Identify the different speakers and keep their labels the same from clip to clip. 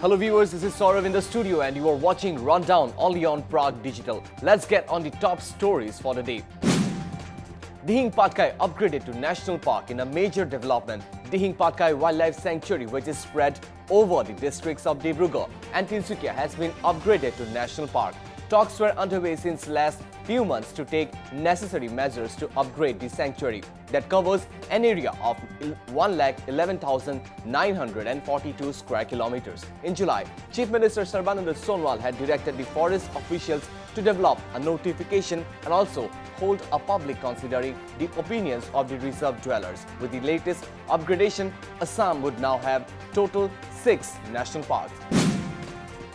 Speaker 1: Hello viewers, this is Sourav in the studio and you are watching Rundown only on Prag Digital. Let's get on the top stories for the day. Dehinpaka upgraded to National Park in a major development. Dehinpaka Wildlife Sanctuary, which is spread over the districts of Dibrugarh and Tinsukia, has been upgraded to National Park. Talks were underway since last few months to take necessary measures to upgrade the sanctuary that covers an area of 1,11,942 square kilometers. In July, Chief Minister Sarbananda Sonowal had directed the forest officials to develop a notification and also hold a public considering the opinions of the reserve dwellers. With the latest upgradation, Assam would now have total 6 national parks.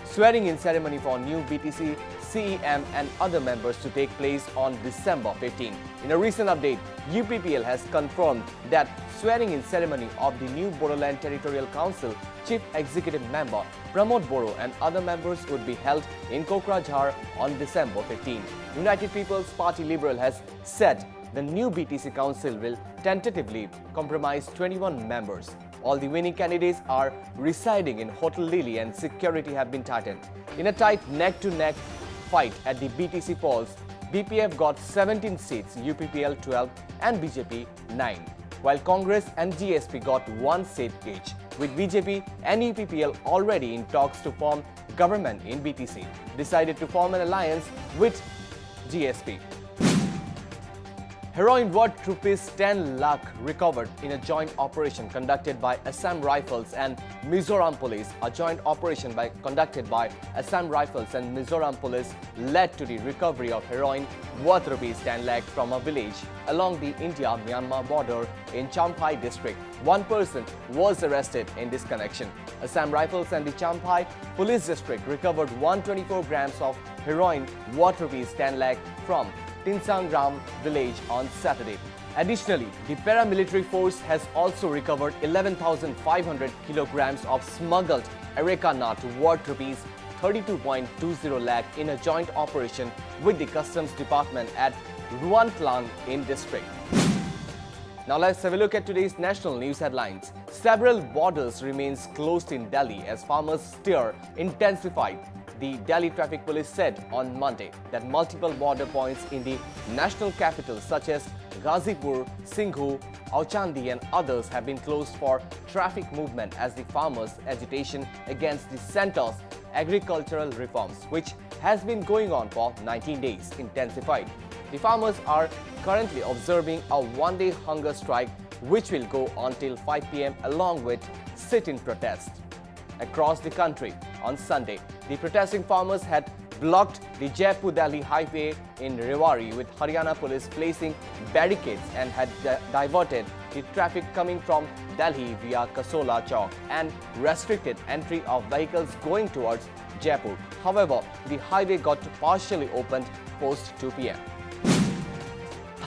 Speaker 1: Swearing-in ceremony for new BTC, CEM and other members to take place on December 15. In a recent update, UPPL has confirmed that swearing-in ceremony of the new Bodoland Territorial Council Chief Executive Member Pramod Boro and other members would be held in Kokrajhar on December 15. United People's Party Liberal has said the new BTC Council will tentatively comprise 21 members. All the winning candidates are residing in Hotel Lily and security have been tightened. In a tight neck-to-neck fight at the BTC polls, BPF got 17 seats, UPPL 12 and BJP 9, while Congress and GSP got 1 seat each, with BJP and UPPL already in talks to form government in BTC, decided to form an alliance with GSP. Heroin worth ₹10 lakh recovered in a joint operation conducted by Assam Rifles and Mizoram Police. A joint operation conducted by Assam Rifles and Mizoram Police led to the recovery of heroin worth ₹10 lakh from a village along the India-Myanmar border in Champhai district. One person was arrested in this connection. Assam Rifles and the Champhai Police District recovered 124 grams of heroin worth ₹10 lakh from Tinsangram village on Saturday. Additionally, the paramilitary force has also recovered 11,500 kilograms of smuggled areca nut worth ₹32.20 lakh in a joint operation with the Customs Department at Ruantlang in district. Now let's have a look at today's national news headlines. Several borders remains closed in Delhi as farmers stir intensified. The Delhi Traffic Police said on Monday that multiple border points in the national capital such as Ghazipur, Singhu, Auchandi and others have been closed for traffic movement as the farmers' agitation against the centre's agricultural reforms, which has been going on for 19 days, intensified. The farmers are currently observing a one-day hunger strike which will go until 5 p.m. along with sit-in protests. Across the country on Sunday, the protesting farmers had blocked the Jaipur-Delhi highway in Rewari with Haryana police placing barricades and had diverted the traffic coming from Delhi via Kasola Chowk and restricted entry of vehicles going towards Jaipur. However, the highway got partially opened post 2 p.m.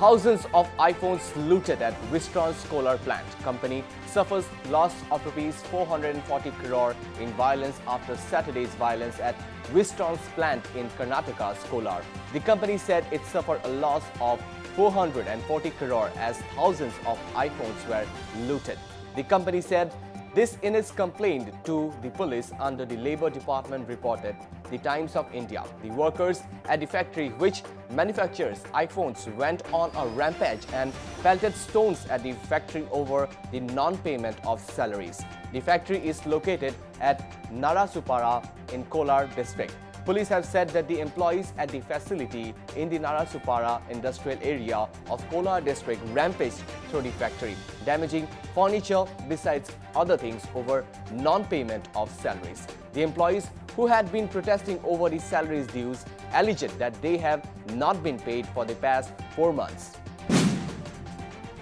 Speaker 1: Thousands of iPhones looted at Wistron's Kolar plant. Company suffers loss of ₹440 crore in violence after Saturday's violence at Wistron's plant in Karnataka's Kolar. The company said it suffered a loss of 440 crore as thousands of iPhones were looted. The company said this in its complaint to the police under the Labour Department, reported the Times of India. The workers at the factory which manufactures iPhones went on a rampage and pelted stones at the factory over the non-payment of salaries. The factory is located at Narasupara in Kolar district. Police have said that the employees at the facility in the Narasupara industrial area of Kolar district rampaged through the factory, damaging furniture besides other things over non-payment of salaries. The employees who had been protesting over the salaries dues alleged that they have not been paid for the past 4 months.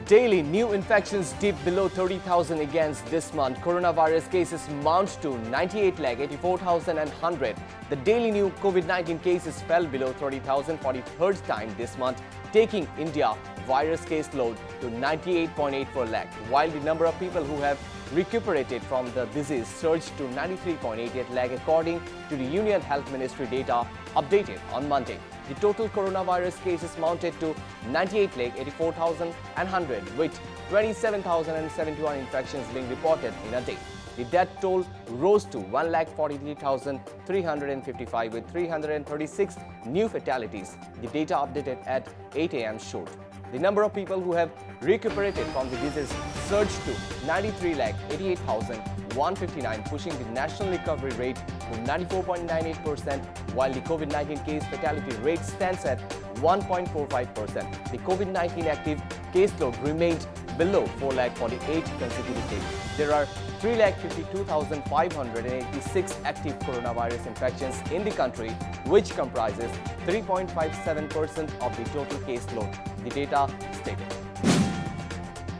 Speaker 1: Daily new infections dip below 30,000 against this month. Coronavirus cases mount to 98,84,100. The daily new COVID-19 cases fell below 30,000 for the third time this month, taking India virus case load to 98.84 lakh, while the number of people who have recuperated from the disease surged to 93.88 lakh according to the Union Health Ministry data updated on Monday. The total coronavirus cases mounted to 98,84,100 with 27,071 infections being reported in a day. The death toll rose to 1,43,355 with 336 new fatalities. The data updated at 8 a.m. showed. The number of people who have recuperated from the disease surged to 93,88,159, pushing the national recovery rate to 94.98%, while the COVID-19 case fatality rate stands at 1.45%. The COVID-19 active caseload remained below 4,48,000 consecutive days. There are 3,52,586 active coronavirus infections in the country, which comprises 3.57% of the total caseload, the data stated.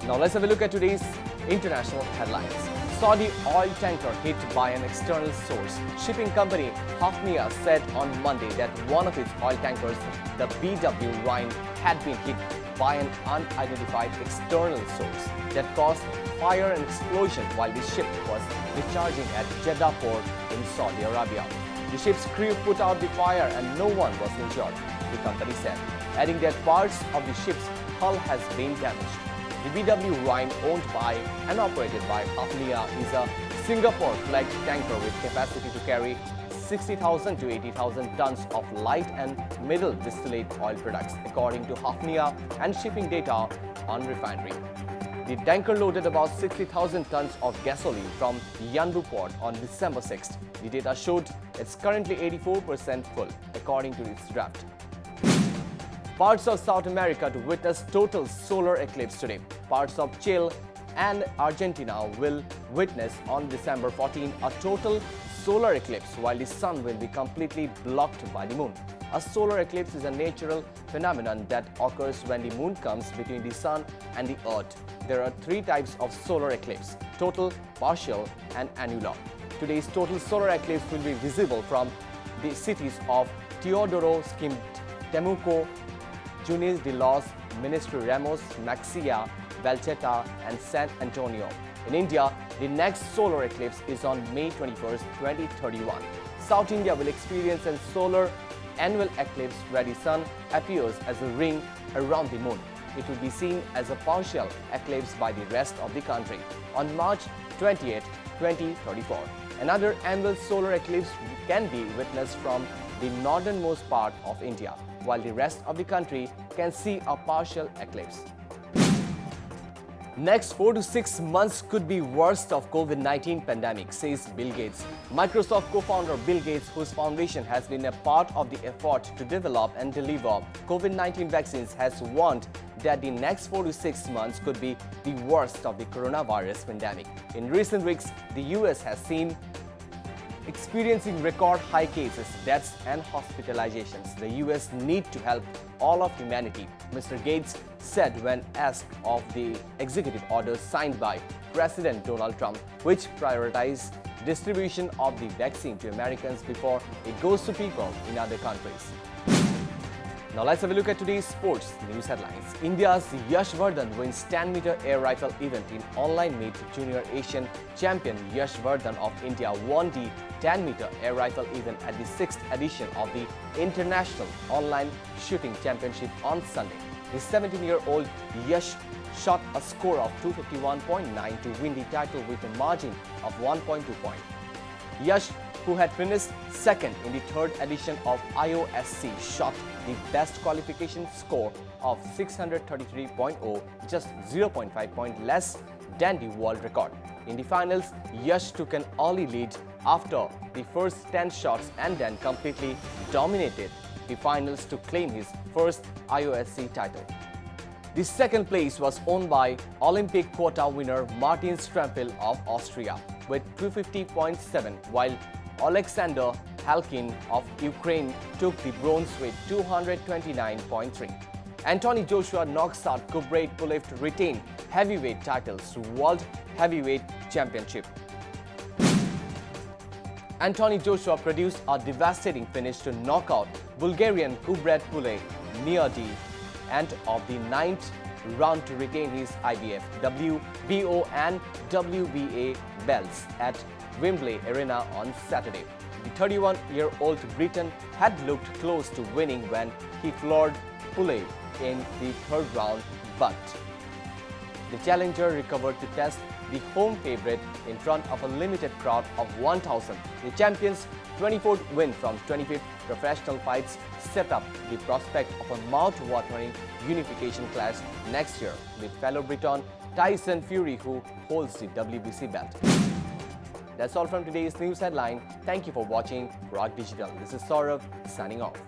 Speaker 1: Now let's have a look at today's international headlines. Saudi oil tanker hit by an external source. Shipping company Hafnia said on Monday that one of its oil tankers, the BW Rhine, had been hit by an unidentified external source that caused fire and explosion while the ship was discharging at Jeddah port in Saudi Arabia. The ship's crew put out the fire and no one was injured, the company said, adding that parts of the ship's hull has been damaged. The BW Rhine, owned by and operated by Hafnia, is a Singapore-flagged tanker with capacity to carry 60,000 to 80,000 tons of light and middle distillate oil products, according to Hafnia and shipping data on refinery. The tanker loaded about 60,000 tons of gasoline from Yanbu port on December 6th. The data showed it's currently 84% full, according to its draft. Parts of South America to witness total solar eclipse today. Parts of Chile and Argentina will witness on December 14 a total solar eclipse, while the sun will be completely blocked by the moon. A solar eclipse is a natural phenomenon that occurs when the moon comes between the sun and the earth. There are three types of solar eclipse: total, partial, and annular. Today's total solar eclipse will be visible from the cities of Teodoro, Temuco, Junis de los Ministros Ramos, Maxia, Valcheta, and San Antonio. In India, the next solar eclipse is on May 21st, 2031. South India will experience a solar annual eclipse where the sun appears as a ring around the moon. It will be seen as a partial eclipse by the rest of the country on March 28, 2034. Another annual solar eclipse can be witnessed from the northernmost part of India, while the rest of the country can see a partial eclipse. Next 4 to 6 months could be worst of COVID-19 pandemic, says Bill Gates. Microsoft co-founder Bill Gates, whose foundation has been a part of the effort to develop and deliver COVID-19 vaccines, has warned that the next 4 to 6 months could be the worst of the coronavirus pandemic. In recent weeks, the US has seen experiencing record high cases, deaths and hospitalizations. The US need to help all of humanity, Mr. Gates said when asked of the executive orders signed by President Donald Trump, which prioritize distribution of the vaccine to Americans before it goes to people in other countries. Now let's have a look at today's sports news headlines. India's Yash Vardhan wins 10-meter air rifle event in online meet. Junior Asian champion Yash Vardhan of India won the 10-meter air rifle event at the 6th edition of the International Online Shooting Championship on Sunday. The 17-year-old Yash shot a score of 251.9 to win the title with a margin of 1.2 points. Yash, who had finished second in the third edition of IOSC, shot the best qualification score of 633.0, just 0.5 points less than the world record. In the finals, Yash took an early lead after the first 10 shots and then completely dominated the finals to claim his first IOSC title. The second place was owned by Olympic quota winner Martin Strempel of Austria with 250.7, while Alexander Halkin of Ukraine took the bronze with 229.3. Anthony Joshua knocks out Kubrat Pulev to retain heavyweight titles to World Heavyweight Championship. Anthony Joshua produced a devastating finish to knock out Bulgarian Kubrat Pulev near the end of the 9th round to retain his IBF, WBO and WBA belts at Wembley Arena on Saturday. The 31-year-old Briton had looked close to winning when he floored Pulev in the third round, but The challenger recovered to test the home favorite in front of a limited crowd of 1,000. The champion's 24th win from 25 professional fights set up the prospect of a mouth-watering unification clash next year with fellow Briton Tyson Fury, who holds the WBC belt. That's all from today's news headline. Thank you for watching Prag Digital. This is Sourav signing off.